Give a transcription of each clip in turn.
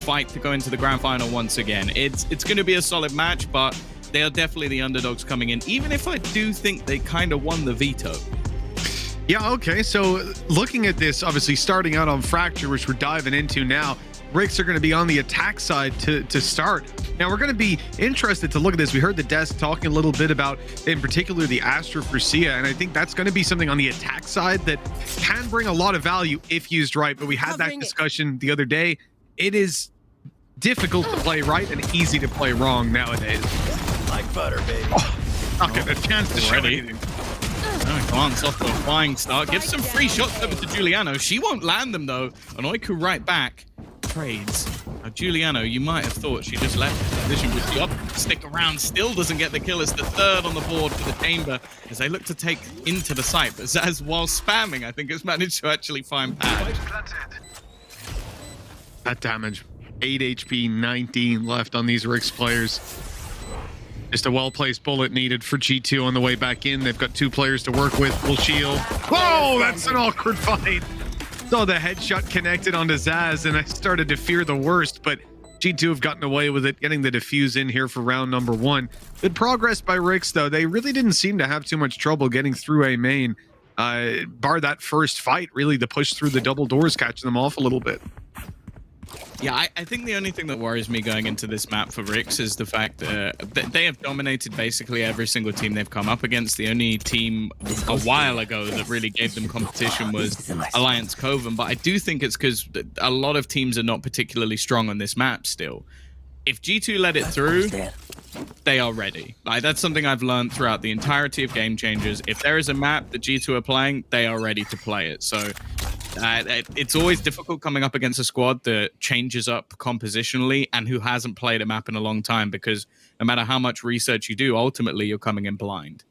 fight to go into the grand final once again. It's going to be a solid match, but they are definitely the underdogs coming in, even if I do think they kind of won the veto. Yeah, okay, so looking at this, obviously starting out on Fracture, which we're diving into now, Ricks are going to be on the attack side to start. Now, we're going to be interested to look at this. We heard the desk talking a little bit about, in particular, the Astra for Sia, and I think that's going to be something on the attack side that can bring a lot of value if used right. But we had that discussion the other day. It is difficult to play right and easy to play wrong nowadays. Like butter, baby. Oh, not getting a chance to show anything. Glance off to a flying start. Gives some free shots over to Giuliano. She won't land them, though. And Oiku right back. Trades. Now, Giuliano, you might have thought she just left the position, but she opted to stick around. Still doesn't get the kill. It's the third on the board for the chamber as they look to take into the site. But Zaz, while spamming, I think has managed to actually find Pad. That damage. 8 HP, 19 left on these Ricks players. Just a well-placed bullet needed for G2 on the way back in. They've got 2 players to work with. Full shield. Whoa, that's an awkward fight. Saw the headshot connected onto Zaz, and I started to fear the worst, but G2 have gotten away with it, getting the defuse in here for round number 1. Good progress by Ricks, though. They really didn't seem to have too much trouble getting through A main. Bar that first fight, really, the push through the double doors catching them off a little bit. Yeah, I think the only thing that worries me going into this map for Ricks is the fact that they have dominated basically every single team they've come up against. The only team a while ago that really gave them competition was Alliance Coven, but I do think it's because a lot of teams are not particularly strong on this map still. If G2 let it through, they are ready. Like, that's something I've learned throughout the entirety of Game Changers. If there is a map that G2 are playing, they are ready to play it. So it's always difficult coming up against a squad that changes up compositionally and who hasn't played a map in a long time, because no matter how much research you do, ultimately you're coming in blind.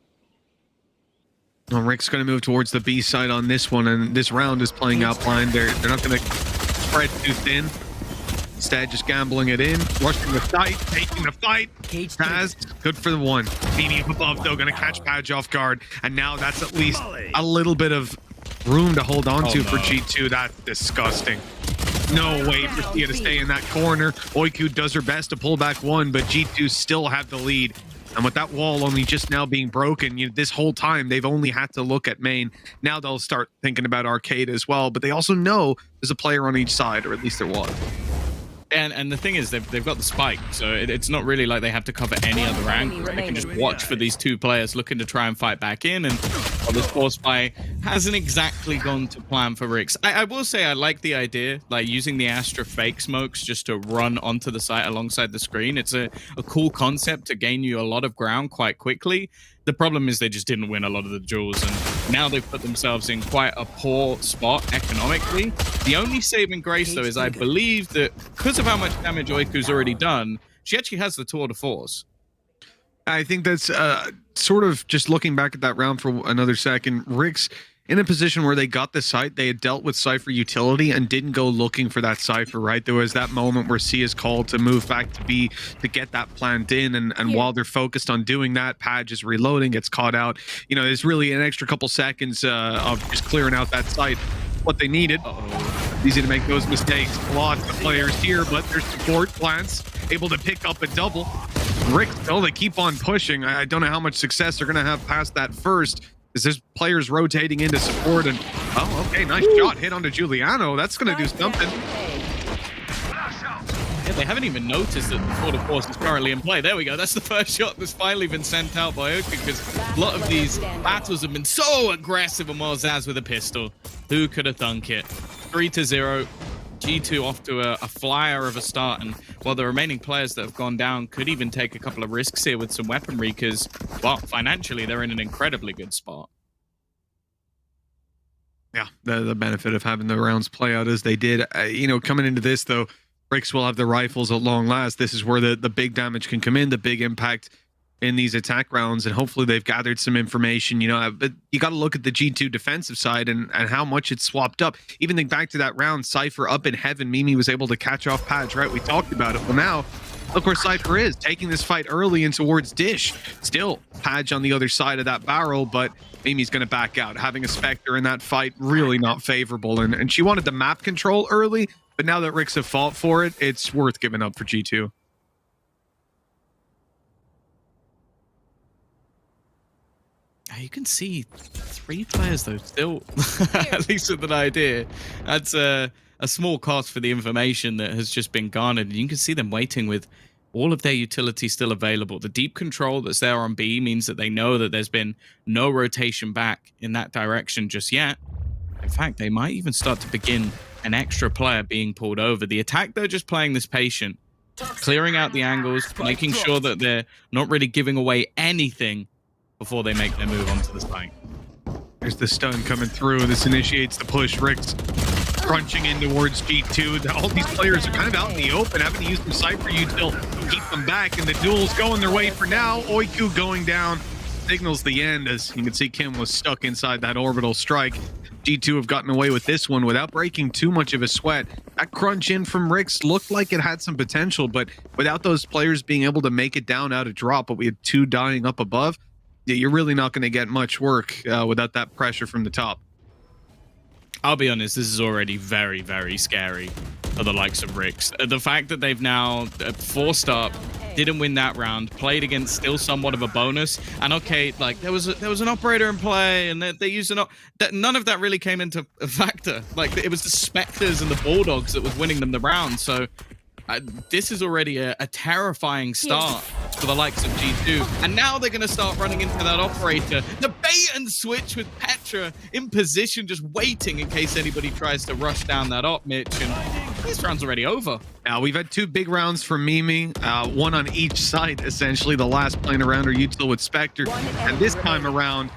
Well, Rick's going to move towards the B side on this one, and this round is playing out blind. They're not going to spread too thin. Instead, just gambling it in, rushing the site, taking the fight. Taz, good for the one. Mimi above, though, going to catch Padge off guard, and now that's at least a little bit of room to hold on to for G2. That's disgusting. No way for Sia to stay in that corner. Oiku does her best to pull back one, but G2 still have the lead. And with that wall only just now being broken, this whole time they've only had to look at main. Now they'll start thinking about arcade as well, but they also know there's a player on each side, or at least there was. And the thing is, they've got the spike, so it's not really like they have to cover any other angle. They can just watch for these 2 players looking to try and fight back in, and this force buy hasn't exactly gone to plan for Ricks. I will say I like the idea, like using the Astra fake smokes just to run onto the site alongside the screen. It's a cool concept to gain you a lot of ground quite quickly. The problem is they just didn't win a lot of the duels, and now they've put themselves in quite a poor spot economically. The only saving grace, though, is I believe that because of how much damage Oiku's already done, she actually has the tour de force. I think that's sort of just looking back at that round for another second. Rick's in a position where they got the site, they had dealt with Cypher utility and didn't go looking for that Cypher, right? There was that moment where C is called to move back to B to get that plant in, and while they're focused on doing that, Padge is reloading, gets caught out. There's really an extra couple seconds of just clearing out that site. What they needed. Easy to make those mistakes. A lot of players here, but their support plants able to pick up a double. Rick, they keep on pushing. I don't know how much success they're going to have past that first. There's players rotating into support, and okay, nice shot hit onto Giuliano. That's going to do something. Yeah, they haven't even noticed that the tour de force is currently in play. There we go. That's the first shot that's finally been sent out by Oku, because a lot of these battles have been so aggressive, and Zaz with a pistol. Who could have thunk it? 3-0. G2 off to a flyer of a start, and while the remaining players that have gone down could even take a couple of risks here with some weaponry, because, well, financially they're in an incredibly good spot. Yeah, the benefit of having the rounds play out as they did. Coming into this, though, Ricks will have the rifles at long last. This is where the big damage can come in, the big impact in these attack rounds, and hopefully they've gathered some information. But you got to look at the G2 defensive side and how much it's swapped up. Even think back to that round, Cypher up in heaven, Mimi was able to catch off Padge, right? We talked about it. Well, now look where Cypher is, taking this fight early and towards Dish. Still Padge on the other side of that barrel, but Mimi's going to back out. Having a Spectre in that fight, really not favorable, and she wanted the map control early, But now that Ricks have fought for it, it's worth giving up for G2. You can see 3 players though still, at least with an idea. That's a small cost for the information that has just been garnered. And you can see them waiting with all of their utility still available. The deep control that's there on B means that they know that there's been no rotation back in that direction just yet. In fact, they might even start to begin an extra player being pulled over. The attack, they're just playing this patient, clearing out the angles, making sure that they're not really giving away anything before they make their move onto the site. There's the stun coming through. This initiates the push. Rick's crunching in towards G2. All these players are kind of out in the open, having to use some Cypher util to keep them back, and the duel's going their way for now. Oiku going down signals the end, as you can see Kim was stuck inside that orbital strike. G2 have gotten away with this one without breaking too much of a sweat. That crunch in from Rick's looked like it had some potential, but without those players being able to make it down out of drop, but we had 2 dying up above, yeah, you're really not going to get much work without that pressure from the top. I'll be honest, this is already very, very scary for the likes of Rick's. The fact that they've now forced up, didn't win that round, played against still somewhat of a bonus, and okay, like there was an operator in play, and they used none of that really came into a factor. Like it was the Spectres and the Bulldogs that was winning them the round. So this is already a terrifying start for the likes of G2. And now they're going to start running into that operator. The bait and switch with Petra in position, just waiting in case anybody tries to rush down that op, Mitch. And this round's already over. Now, we've had 2 big rounds from Mimi, one on each side, essentially. The last playing around her util with Spectre. And this time around,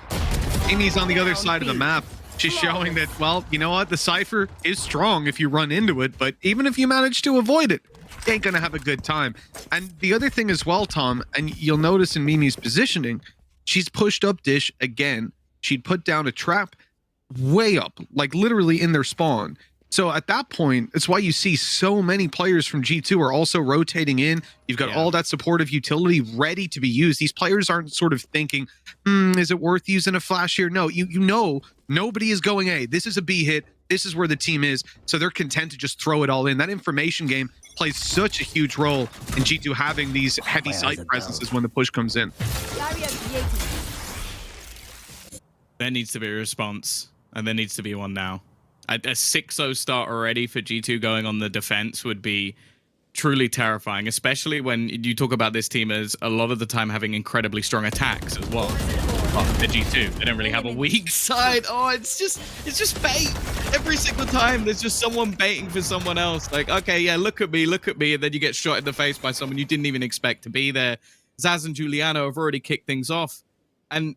Mimi's on the other side of the map. She's showing that, well, you know what? The Cypher is strong if you run into it, but even if you manage to avoid it, you ain't gonna have a good time. And the other thing as well, Tom, and you'll notice in Mimi's positioning, she's pushed up Dish again. She'd put down a trap way up, like literally in their spawn. So at that point, it's why you see so many players from G2 are also rotating in. You've got all that supportive utility ready to be used. These players aren't sort of thinking, is it worth using a flash here? No, you know nobody is going A. This is a B hit. This is where the team is. So they're content to just throw it all in. That information game plays such a huge role in G2 having these heavy site presences when the push comes in. There needs to be a response, and there needs to be one now. A 6-0 start already for G2 going on the defense would be truly terrifying, especially when you talk about this team as a lot of the time having incredibly strong attacks as well. Oh, the G2, they don't really have a weak side. Oh, it's just bait. Every single time there's just someone baiting for someone else. Like, okay, yeah, look at me, and then you get shot in the face by someone you didn't even expect to be there. Zaz and Juliano have already kicked things off, and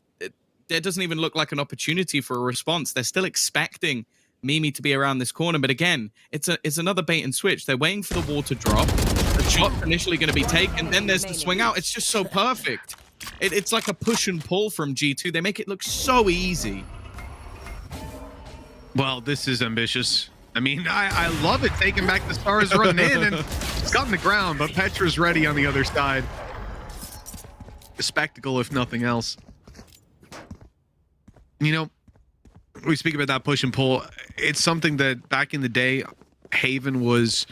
there doesn't even look like an opportunity for a response. They're still expecting Mimi to be around this corner, but again, it's another bait and switch. They're waiting for the wall to drop. The shot initially going to be taken, then there's the swing out. It's just so perfect. It's like a push and pull from G2. They make it look so easy. Well, this is ambitious. I mean, I love it, taking back the stars, running in, and it's gotten the ground, but Petra's ready on the other side. A spectacle, if nothing else. You know, we speak about that push and pull. It's something that back in the day, Haven was,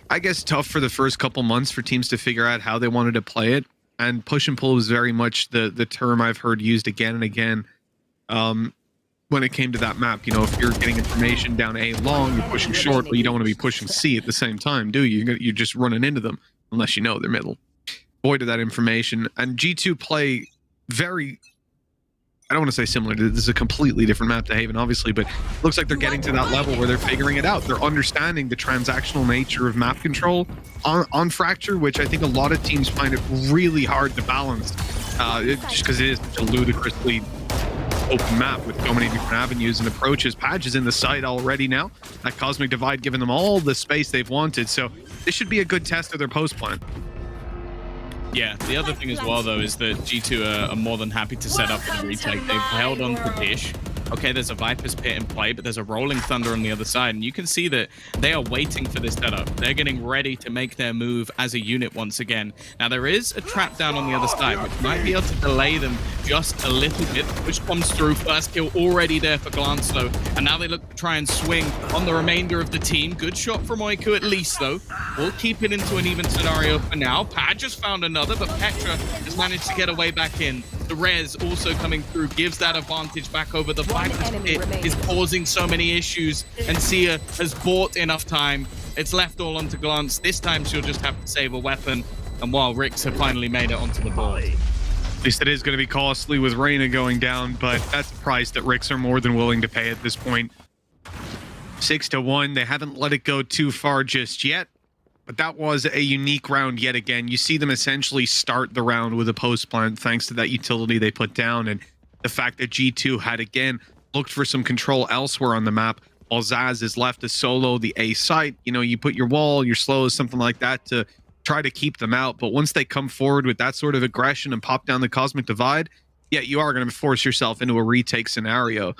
I guess, tough for the first couple months for teams to figure out how they wanted to play it. And push and pull was very much the term I've heard used again and again when it came to that map. You know, if you're getting information down A long, you're pushing short, but you don't want to be pushing C at the same time, do you? You're just running into them unless you know they're middle. Void of that information. And G2 play very, I don't want to say similar. This is a completely different map to Haven, obviously, but it looks like they're getting to that level where they're figuring it out. They're understanding the transactional nature of map control on Fracture, which I think a lot of teams find it really hard to balance, just because it is such a ludicrously open map with so many different avenues and approaches. Patch is in the site already now. That Cosmic Divide giving them all the space they've wanted, so this should be a good test of their post plan. Yeah, the other thing as well, though, is that G2 are more than happy to set up for the retake. They've held on to Dish. Okay, there's a Viper's Pit in play, but there's a Rolling Thunder on the other side, and you can see that they are waiting for this setup. They're getting ready to make their move as a unit once again. Now, there is a trap down on the other side, which might be able to delay them just a little bit, which comes through. First kill already there for Glance, though, and now they look to try and swing on the remainder of the team. Good shot from Oiku at least, though. We'll keep it into an even scenario for now. Pad just found another, but Petra has managed to get away back in. The res also coming through gives that advantage back over the Viper's Pit. Is causing so many issues, and Sia has bought enough time. It's left all onto Glance. This time she'll just have to save a weapon, and while Rix have finally made it onto the board. At least it is going to be costly with Reyna going down, but that's a price that Rix are more than willing to pay at this point. 6-1. They haven't let it go too far just yet. But that was a unique round yet again. You see them essentially start the round with a post plant thanks to that utility they put down, and the fact that G2 had again looked for some control elsewhere on the map, while Zaz is left to solo the A site. You know, you put your wall, your slows, something like that to try to keep them out. But once they come forward with that sort of aggression and pop down the Cosmic Divide, yeah, you are going to force yourself into a retake scenario.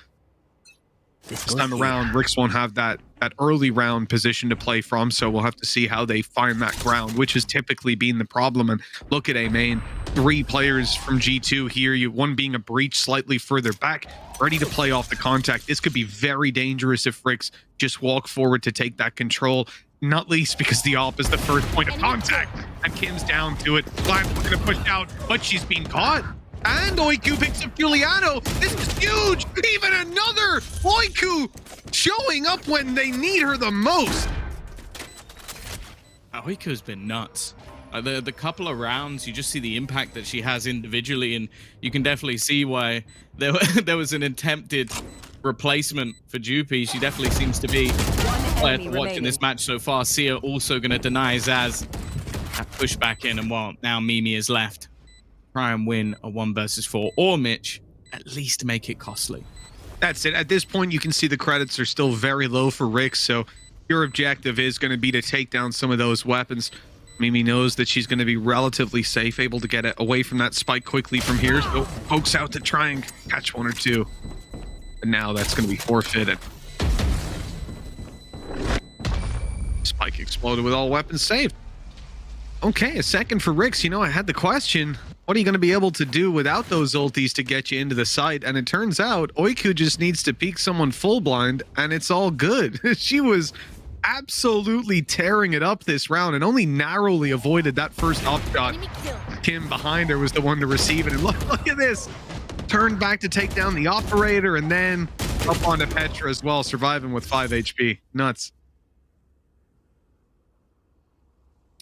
This time around, Rix won't have that early round position to play from, so we'll have to see how they find that ground, which has typically been the problem. And look at A main, 3 players from G2 here, one being a breach slightly further back, ready to play off the contact. This could be very dangerous if Rix just walk forward to take that control, not least because the AWP is the first point of contact, and Kim's down to it. Glance looking to push out, but she's been caught. And Oiku picks up Giuliano. This is huge. Even another Oiku showing up when they need her the most. Oiku's been nuts. The couple of rounds, you just see the impact that she has individually, and you can definitely see why there was an attempted replacement for Jupi. She definitely seems to be player to watch in this match so far. Sia also going to deny Zaz that push back in, and well, now Mimi is left. Try and win a 1 versus 4, or Mitch, at least make it costly. That's it. At this point, you can see the credits are still very low for Rix, so your objective is going to be to take down some of those weapons. Mimi knows that she's going to be relatively safe, able to get it away from that spike quickly from here, so pokes out to try and catch 1 or 2. But now that's going to be forfeited. Spike exploded with all weapons saved. Okay, a second for Rix. You know, I had the question, what are you going to be able to do without those ultis to get you into the site? And it turns out Oiku just needs to peek someone full blind, and it's all good. She was absolutely tearing it up this round and only narrowly avoided that first up shot. Kim behind her was the one to receive it. And look at this. Turned back to take down the operator, and then up onto Petra as well, surviving with 5 HP. Nuts.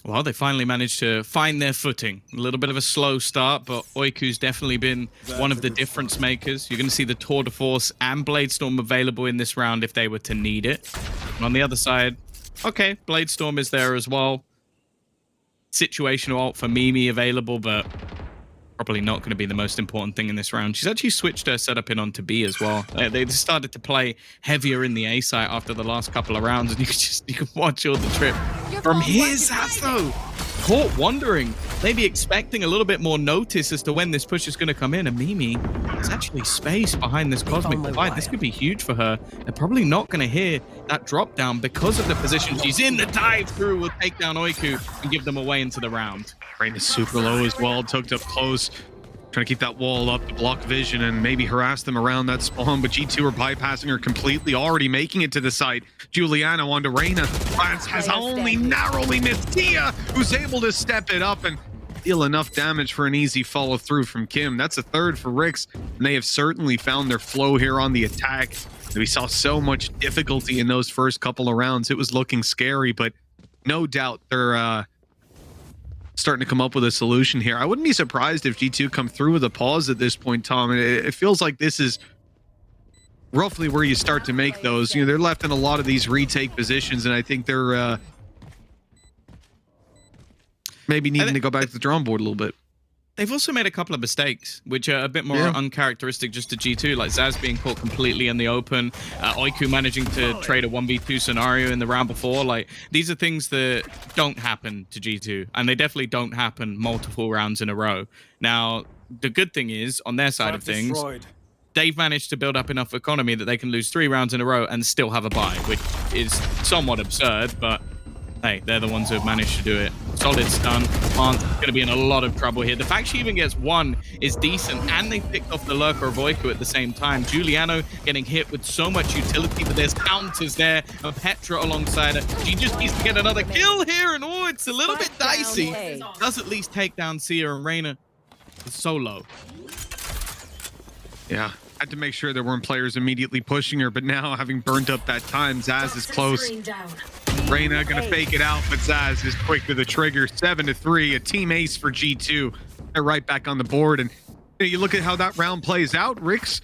Well, they finally managed to find their footing. A little bit of a slow start, but Oiku's definitely been one of the difference makers. You're going to see the Tour de Force and Bladestorm available in this round if they were to need it. And on the other side, okay, Bladestorm is there as well. Situational ult for Mimi available, but probably not going to be the most important thing in this round. She's actually switched her setup in onto B as well. They started to play heavier in the A site after the last couple of rounds, and you can watch all the trip from his ass though. Caught wondering, maybe expecting a little bit more notice as to when this push is going to come in, and Mimi is actually space behind this Cosmic Divide. This could be huge for her. They're probably not going to hear that drop down because of the position she's in. The dive through will take down Oiku and give them away into the round. Rain is super low as well, tucked up close, trying to keep that wall up to block vision and maybe harass them around that spawn, but G2 are bypassing her completely, already making it to the site. Giuliano onto Reyna. Lance has only narrowly missed Tia, who's able to step it up and deal enough damage for an easy follow through from Kim. That's a third for Rix, and they have certainly found their flow here on the attack. We saw so much difficulty in those first couple of rounds. It was looking scary, but no doubt they're starting to come up with a solution here. I wouldn't be surprised if G2 come through with a pause at this point, Tom. It feels like this is roughly where you start to make those. You know, they're left in a lot of these retake positions, and I think they're maybe needing to go back to the drawing board a little bit. They've also made a couple of mistakes, which are a bit more uncharacteristic just to G2, like Zaz being caught completely in the open, Oiku managing to trade a 1v2 scenario in the round before. Like, these are things that don't happen to G2, and they definitely don't happen multiple rounds in a row. Now, the good thing is, on their side of things, they've managed to build up enough economy that they can lose 3 rounds in a row and still have a bye, which is somewhat absurd, but hey, they're the ones who have managed to do it. Solid stun. Plant going to be in a lot of trouble here. The fact she even gets 1 is decent, and they picked off the Lurker of Oiku at the same time. Giuliano getting hit with so much utility, but there's counters there, and Petra alongside her. She just needs to get another kill here, and oh, it's a little bit dicey. Does at least take down Sia, and Reyna is so low. Yeah, had to make sure there weren't players immediately pushing her, but now having burnt up that time, Zaz is close. Reyna gonna fake it out, but Zaz is quick to the trigger. 7-3, a team ace for G2. They're right back on the board, and you look at how that round plays out. Rix,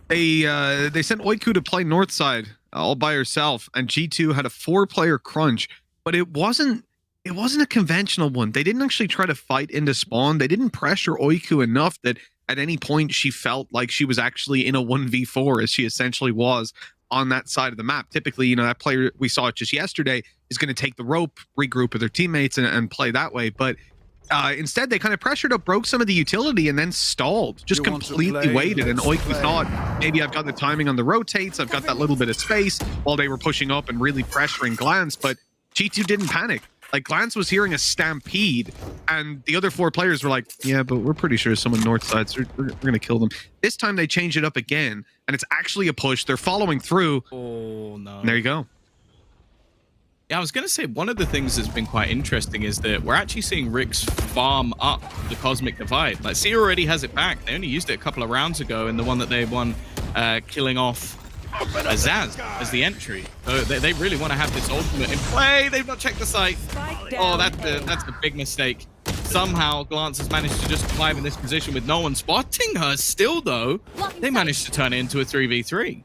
they sent Oiku to play north side all by herself, and G2 had a 4-player crunch, but it wasn't a conventional one. They didn't actually try to fight into spawn. They didn't pressure Oiku enough that at any point she felt like she was actually in a 1v4, as she essentially was on that side of the map. Typically, you know, that player we saw just yesterday is going to take the rope, regroup with their teammates, and play that way. But instead, they kind of pressured up, broke some of the utility, and then stalled. Just completely waited. And Oiku thought, maybe I've got the timing on the rotates, I've got that little bit of space, while they were pushing up and really pressuring Glance. But G2 didn't panic. Like, Glance was hearing a stampede, and the other 4 players were like, yeah, but we're pretty sure someone north side, so we're going to kill them. This time they change it up again, and it's actually a push. They're following through. Oh, no. And there you go. Yeah, I was going to say, one of the things that's been quite interesting is that we're actually seeing Rix farm up the Cosmic Divide. Like, Sia already has it back. They only used it a couple of rounds ago in the one that they won, killing off Zaz as the entry. So they really want to have this ultimate in play. They've not checked the site. Oh, that's a big mistake. Somehow Glance has managed to just survive in this position with no one spotting her. Still, though, they managed to turn it into a 3v3.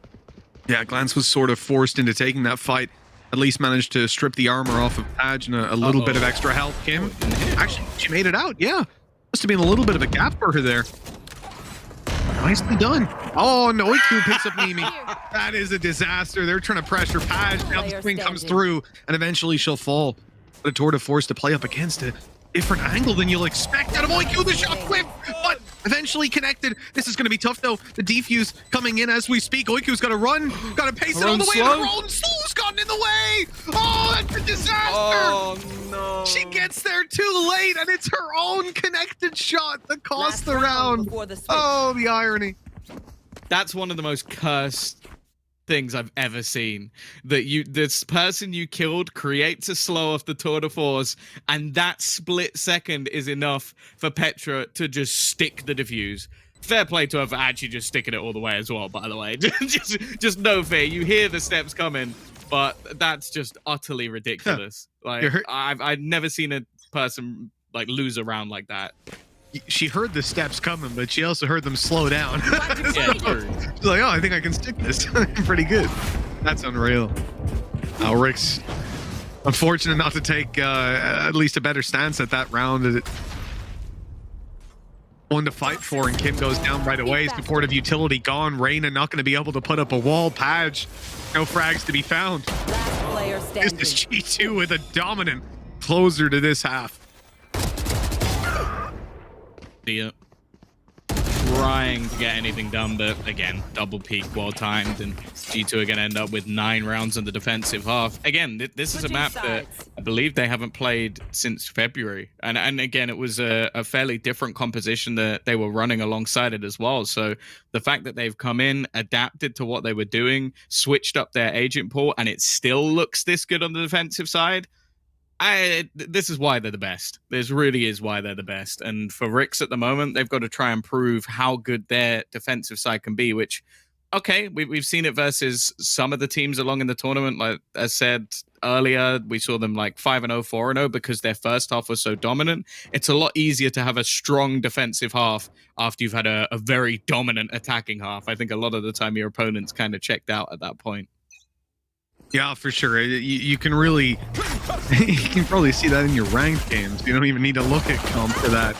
Yeah, Glance was sort of forced into taking that fight. At least managed to strip the armor off of Padge and a little bit of extra health. Kim, actually, she made it out. Yeah, must have been a little bit of a gap for her there. Nicely done. Oh, and Oiku picks up Mimi. That is a disaster. They're trying to pressure Padge. Now the swing comes through, and eventually she'll fall. But a tour de force to play up against a different angle than you'll expect out of Oiku. The shot whip, but eventually connected. This is going to be tough, though. The defuse coming in as we speak. Oiku's got to run. Got to pace it all the way. Her own slow's gotten in the way. Oh, that's a disaster. Oh, no. She gets there too late, and it's her own connected shot that cost the round. Oh, the irony. That's one of the most cursed things I've ever seen. That this person you killed creates a slow off the tour de force, and that split second is enough for Petra to just stick the defuse. Fair play to her for actually just sticking it all the way as well, by the way. just no fear. You hear the steps coming, but that's just utterly ridiculous. Like, I've never seen a person like lose a round like that. She heard the steps coming, but she also heard them slow down. Yeah, true. She's like, oh, I think I can stick this. Pretty good. That's unreal. Rix, unfortunate not to take at least a better stance at that round. One to fight for, and Kim goes down right away. Supportive utility gone. Reyna not going to be able to put up a wall. Padge, no frags to be found. This is G2 with a dominant closer to this half. Trying to get anything done, but again, double peak, well timed, and G2 are going to end up with 9 rounds in the defensive half. Again, this is a map that I believe they haven't played since February, and again, it was a fairly different composition that they were running alongside it as well. So the fact that they've come in, adapted to what they were doing, switched up their agent pool, and it still looks this good on the defensive side. This is why they're the best. This really is why they're the best. And for Rix at the moment, they've got to try and prove how good their defensive side can be, which, okay, we've seen it versus some of the teams along in the tournament. Like I said earlier, we saw them like 5-0, 4-0 because their first half was so dominant. It's a lot easier to have a strong defensive half after you've had a very dominant attacking half. I think a lot of the time your opponent's kind of checked out at that point. Yeah, for sure. You can really, you can probably see that in your ranked games. You don't even need to look at comp for that.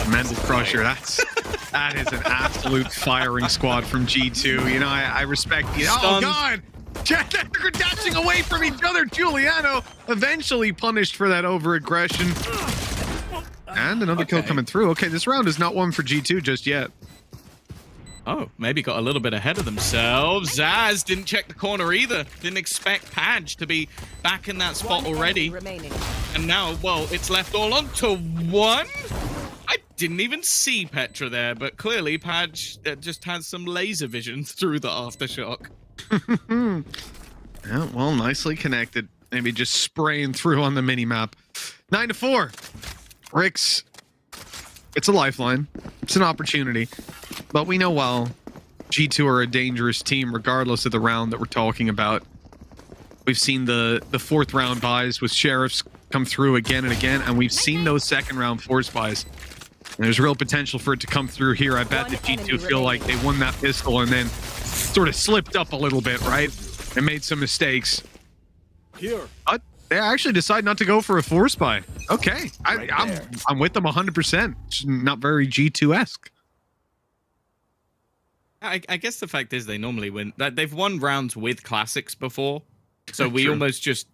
Mental Crusher, that is an absolute firing squad from G2. You know, I respect you. Oh, God! They're dashing away from each other. Giuliano eventually punished for that over-aggression. And another kill coming through. Okay, this round is not one for G2 just yet. Oh, maybe got a little bit ahead of themselves. Zaz didn't check the corner either. Didn't expect Padge to be back in that spot already. And now, well, it's left all on to one. I didn't even see Petra there, but clearly Padge just has some laser vision through the aftershock. Yeah, well, nicely connected. Maybe just spraying through on the mini-map. 9-4. Rix, it's a lifeline. It's an opportunity. But we know well, G2 are a dangerous team regardless of the round that we're talking about. We've seen the fourth round buys with Sheriffs come through again and again, and we've seen those second round force buys. And there's real potential for it to come through here. I bet that G2 feel like they won that pistol and then sort of slipped up a little bit, right? And made some mistakes. But they actually decide not to go for a force buy. Okay, I'm with them 100%. It's not very G2-esque. I guess the fact is they normally win. They've won rounds with classics before, so we almost just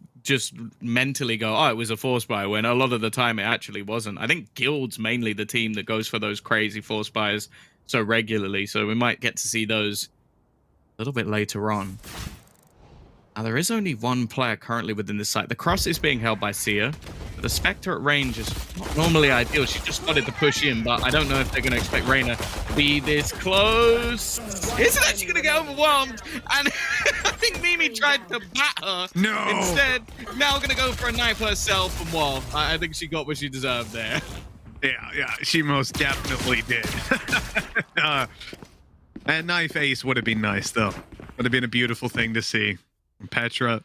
mentally go, oh, it was a force buy, when a lot of the time it actually wasn't. I think Guild's mainly the team that goes for those crazy force buys so regularly, so we might get to see those a little bit later on. Now, there is only one player currently within this site. The cross is being held by Sia. The Spectre at range is not normally ideal. She just started to push in, but I don't know if they're going to expect Reyna to be this close. Isn't actually going to get overwhelmed. And I think Mimi tried to bat her. No. Instead, now going to go for a knife herself. And well, I think she got what she deserved there. Yeah, she most definitely did. That knife ace would have been nice, though. Would have been a beautiful thing to see. Petra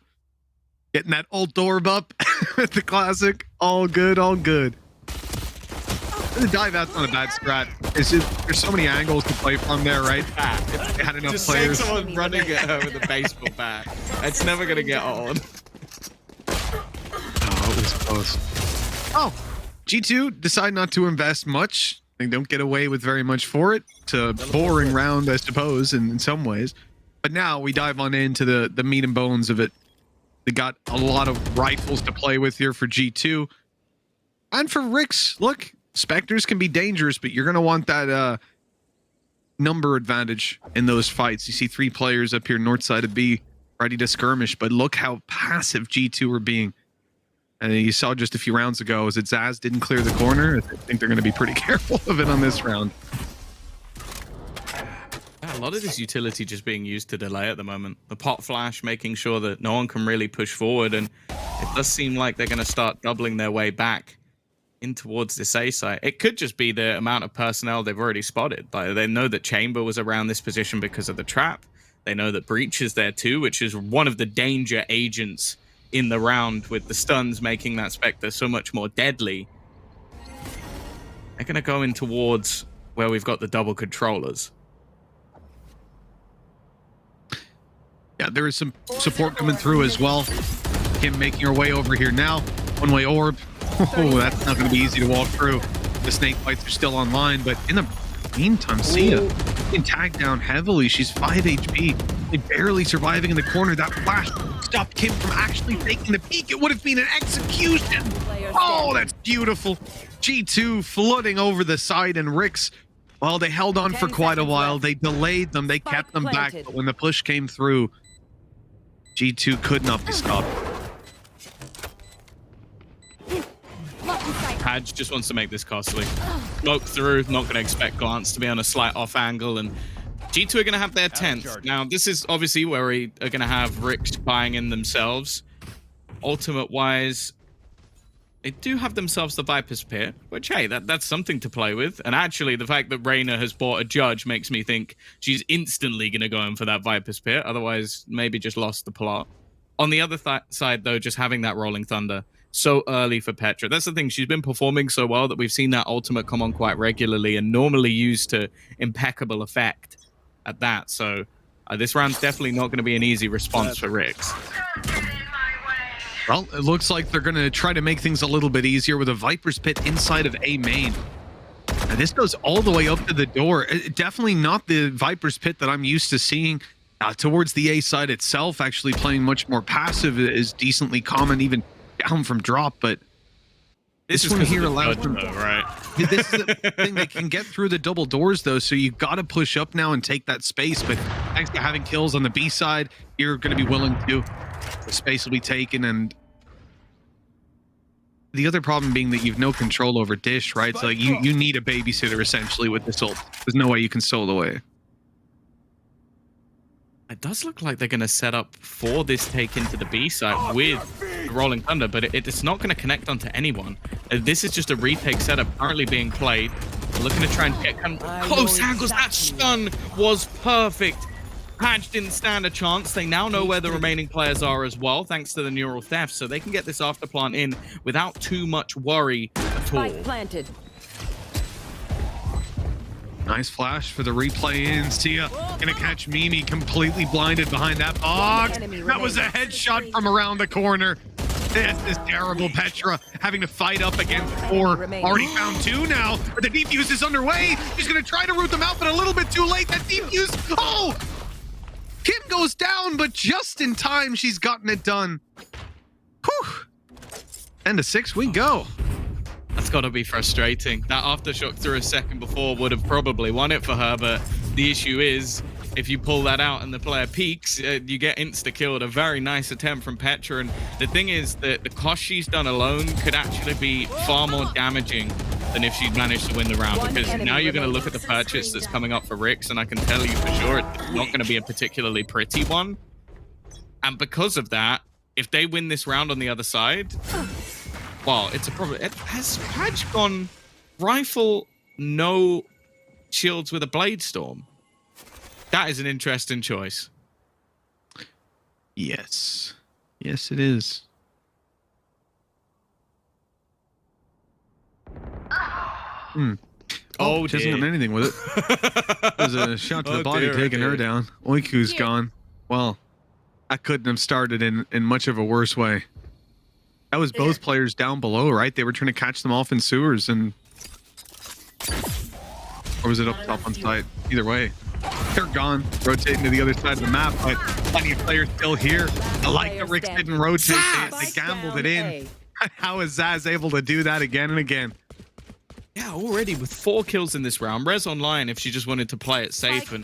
getting that ult orb up with the classic. All good, all good. The dive out's not a bad strat. It's just, there's so many angles to play from there, right? They had enough just players. Someone running at her with a baseball bat. It's never going to get on. Oh, it was close. Oh, G2 decide not to invest much. They don't get away with very much for it. It's a boring round, I suppose, in some ways. But now we dive on into the meat and bones of it. They got a lot of rifles to play with here for G2. And for Rix, look, Spectres can be dangerous, but you're going to want that number advantage in those fights. You see 3 players up here north side of B ready to skirmish, but look how passive G2 are being. And you saw just a few rounds ago, is it Zaz didn't clear the corner? I think they're going to be pretty careful of it on this round. A lot of this utility just being used to delay at the moment. The pot flash making sure that no one can really push forward, and it does seem like they're going to start doubling their way back in towards this A site. It could just be the amount of personnel they've already spotted. Like, they know that Chamber was around this position because of the trap. They know that Breach is there too, which is one of the danger agents in the round, with the stuns making that Spectre so much more deadly. They're going to go in towards where we've got the double controllers. Yeah, there is some support coming through as well. Kim making her way over here now. One-way orb. Oh, that's not going to be easy to walk through. The snake bites are still online, but in the meantime, Sia being tagged down heavily. She's 5 HP. They barely surviving in the corner. That flash stopped Kim from actually taking the peek. It would have been an execution. Oh, that's beautiful. G2 flooding over the side, and Rix, well, they held on for quite a while. They delayed them. They kept them back. But when the push came through, G2 could not be stopped. Padge just wants to make this costly. Smoke through, not going to expect Glance to be on a slight off angle, and G2 are going to have their 10th. Now, this is obviously where we are going to have Rix buying in themselves. Ultimate-wise, they do have themselves the Viper's Pit, which, hey, that's something to play with. And actually, the fact that Reyna has bought a Judge makes me think she's instantly going to go in for that Viper's Pit. Otherwise, maybe just lost the plot. On the other side, though, just having that Rolling Thunder so early for Petra. That's the thing. She's been performing so well that we've seen that ultimate come on quite regularly and normally used to impeccable effect at that. So this round's definitely not going to be an easy response for Rix. Well, it looks like they're going to try to make things a little bit easier with a Viper's Pit inside of A main. And this goes all the way up to the door. Definitely not the Viper's Pit that I'm used to seeing. Towards the A side itself, actually playing much more passive is decently common, even down from drop. But This one is here here allows them, right? this is the thing, they can get through the double doors though, so you got to push up now and take that space. But thanks to having kills on the B side, you're going to be willing to. The space will be taken, and the other problem being that you've no control over Dish, right? So you need a babysitter essentially with this ult. There's no way you can solo away. It does look like they're going to set up for this take into the B side with the Rolling Thunder, but it's not going to connect onto anyone. This is just a retake setup currently being played. We're looking to try and get close angles. That stun was perfect. Patch didn't stand a chance. They now know where the remaining players are as well, thanks to the neural theft, so they can get this after plant in without too much worry at all. Planted. Nice flash for the replay in. Sia gonna catch Mimi completely blinded behind that box. That was a headshot from around the corner. This is terrible. Petra having to fight up against 4. Already found 2 now. But the defuse is underway. She's gonna try to root them out, but a little bit too late. That defuse. Oh! Kim goes down, but just in time, she's gotten it done. Whew. End of 6, we go. That's got to be frustrating. That aftershock through a second before would have probably won it for her, but the issue is, if you pull that out and the player peeks, you get insta-killed. A very nice attempt from Petra, and the thing is that the cost she's done alone could actually be far more damaging than if she'd managed to win the round, because now you're going to look at the purchase that's coming up for Rix, and I can tell you for sure it's not going to be a particularly pretty one. And because of that, if they win this round on the other side, well, it's a problem. Has Patch gone rifle, no shields with a blade storm? That is an interesting choice. Yes. Yes, it is. Oh, she hasn't done anything with it. There's a shot to the body taking her down. Oiku's gone. Well, that couldn't have started in much of a worse way. That was both players down below, right? They were trying to catch them off in sewers, and or was it up top on site? Either way, they're gone. Rotating to the other side of the map, but plenty of players still here. I like that Rix didn't rotate. They gambled it in. How is Zaz able to do that again and again? Yeah, already with 4 kills in this round. Res online, if she just wanted to play it safe and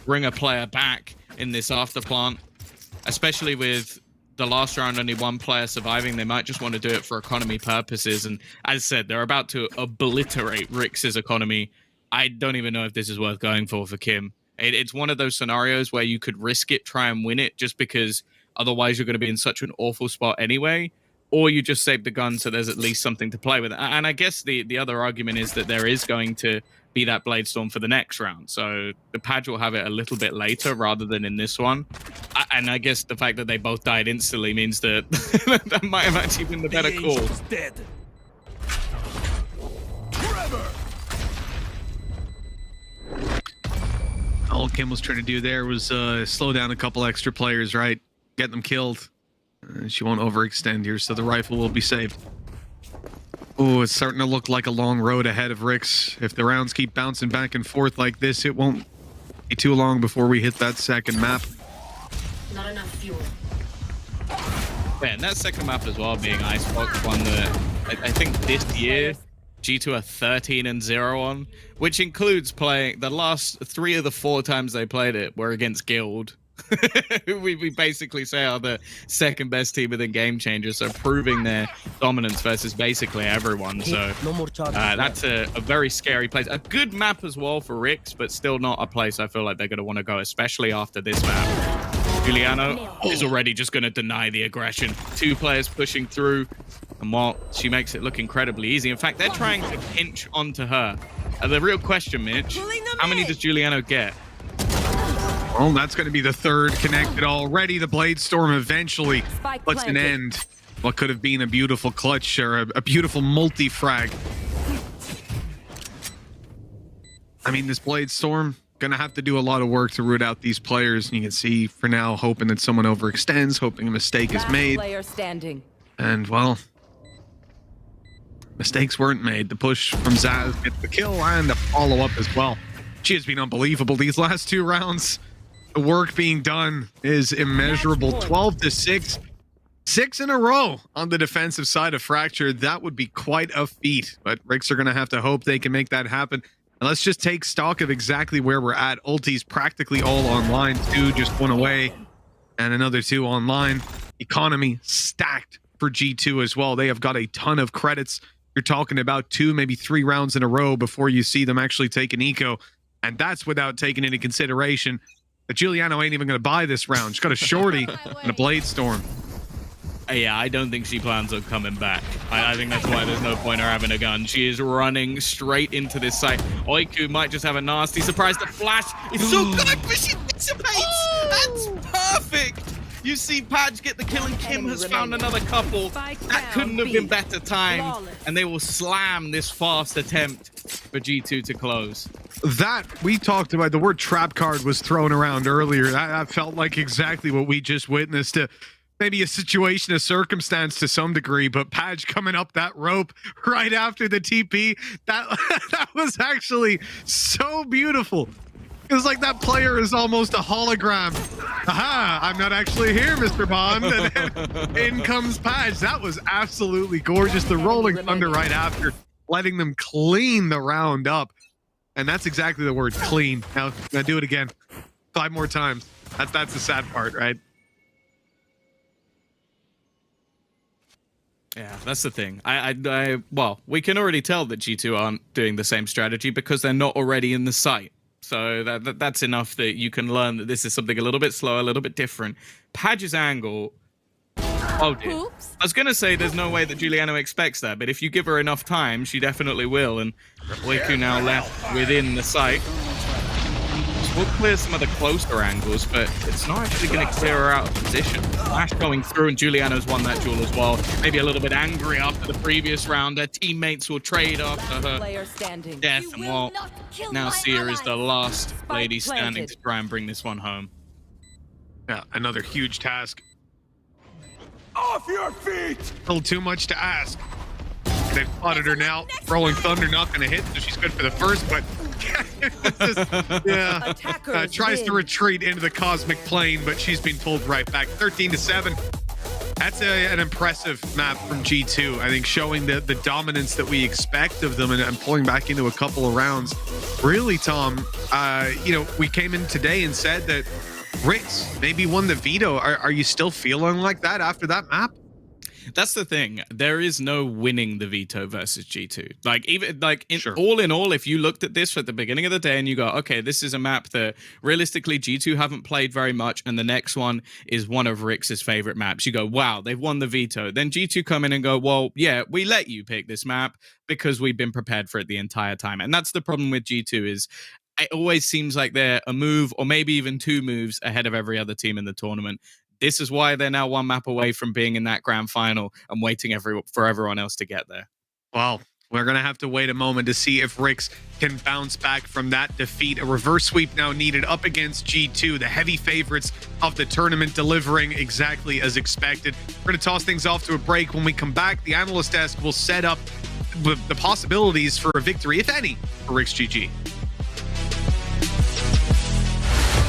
bring a player back in this after plant, especially with the last round only 1 player surviving, they might just want to do it for economy purposes. And as I said, they're about to obliterate Rix's economy. I don't even know if this is worth going for Kim. It's one of those scenarios where you could risk it, try and win it, just because otherwise you're going to be in such an awful spot anyway. Or you just save the gun so there's at least something to play with. And I guess the other argument is that there is going to be that Blade Storm for the next round. So the Padge will have it a little bit later rather than in this one. And I guess the fact that they both died instantly means that that might have actually been the better call. Dead. All Kim was trying to do there was slow down a couple extra players, right? Get them killed. She won't overextend here, so the rifle will be saved. Oh, it's starting to look like a long road ahead of Rix. If the rounds keep bouncing back and forth like this, it won't be too long before we hit that second map. Not enough fuel. Yeah, and that second map as well, being Icebox, one that I think this year G2 are 13-0 on, which includes playing the last 3 of the 4 times they played it were against Guild. we basically say are the second best team within Game Changer, so proving their dominance versus basically everyone. So that's a very scary place. A good map as well for Rix, but still not a place I feel like they're going to want to go, especially after this map. Juliano is already just going to deny the aggression. 2 players pushing through, and while she makes it look incredibly easy, in fact, they're trying to pinch onto her. The real question, Mitch, how many does Juliano get? Well, that's going to be the 3rd connected already. The Blade Storm eventually puts an end. What could have been a beautiful clutch or a beautiful multi-frag. I mean, this Blade Storm going to have to do a lot of work to root out these players. And you can see for now, hoping that someone overextends, hoping a mistake is made. And, well, mistakes weren't made. The push from Zaz gets the kill and the follow-up as well. She has been unbelievable these last 2 rounds. The work being done is immeasurable. 12-6. 6 in a row on the defensive side of Fracture. That would be quite a feat, but Ricks are going to have to hope they can make that happen. And let's just take stock of exactly where we're at. Ulti's practically all online. 2 just 1 away and another 2 online. Economy stacked for G2 as well. They have got a ton of credits. You're talking about 2, maybe 3 rounds in a row before you see them actually take an eco. And that's without taking into consideration that Giuliano ain't even going to buy this round. She's got a shorty and a blade storm. Yeah, I don't think she plans on coming back. I think that's why there's no point in her having a gun. She is running straight into this site. Oiku might just have a nasty surprise. The flash is so good, but she dissipates. That's perfect. You see Padge get the kill, and Kim has found another couple. That couldn't have been better timed. And they will slam this fast attempt for G2 to close. That, we talked about, the word trap card was thrown around earlier. That felt like exactly what we just witnessed. Maybe a situation, a circumstance to some degree, but Padge coming up that rope right after the TP, that was actually so beautiful. It was like that player is almost a hologram. Aha, I'm not actually here, Mr. Bond. And then in comes Padge. That was absolutely gorgeous. The rolling thunder right after, letting them clean the round up. And that's exactly the word, clean. Now do it again. 5 more times. That's the sad part, right? Yeah, that's the thing. Well, we can already tell that G2 aren't doing the same strategy because they're not already in the site. So that's enough that you can learn that this is something a little bit slower, a little bit different. Padge's angle. Oh, dear. Oops. I was going to say there's no way that Giuliano expects that, but if you give her enough time, she definitely will. And Oiku now left within the site. We'll clear some of the closer angles, but it's not actually going to clear her out of position. Flash going through, and Giuliano's won that duel as well. Maybe a little bit angry after the previous round. Her teammates will trade after her death, and well, now Sia is the last lady standing to try and bring this one home. Yeah, another huge task. Off your feet! A little too much to ask. They've spotted her now. Rolling Thunder not going to hit, so she's good for the first, but tries to retreat into the cosmic plane, but she's been pulled right back. 13-7. That's an impressive map from G2. I think showing the dominance that we expect of them and pulling back into a couple of rounds. Really, Tom, we came in today and said that Ritz maybe won the veto. Are you still feeling like that after that map? That's the thing. There is no winning the veto versus G2. Sure. All in all, if you looked at this at the beginning of the day and you go, okay, this is a map that realistically G2 haven't played very much, and the next one is one of Rick's favorite maps. You go, wow, they've won the veto. Then G2 come in and go, well, yeah, we let you pick this map because we've been prepared for it the entire time. And that's the problem with G2 is it always seems like they're a move or maybe even 2 moves ahead of every other team in the tournament. This is why they're now 1 map away from being in that grand final and waiting for everyone else to get there. Well, we're going to have to wait a moment to see if Ricks can bounce back from that defeat. A reverse sweep now needed up against G2, the heavy favorites of the tournament, delivering exactly as expected. We're going to toss things off to a break. When we come back, the analyst desk will set up the possibilities for a victory, if any, for Ricks GG.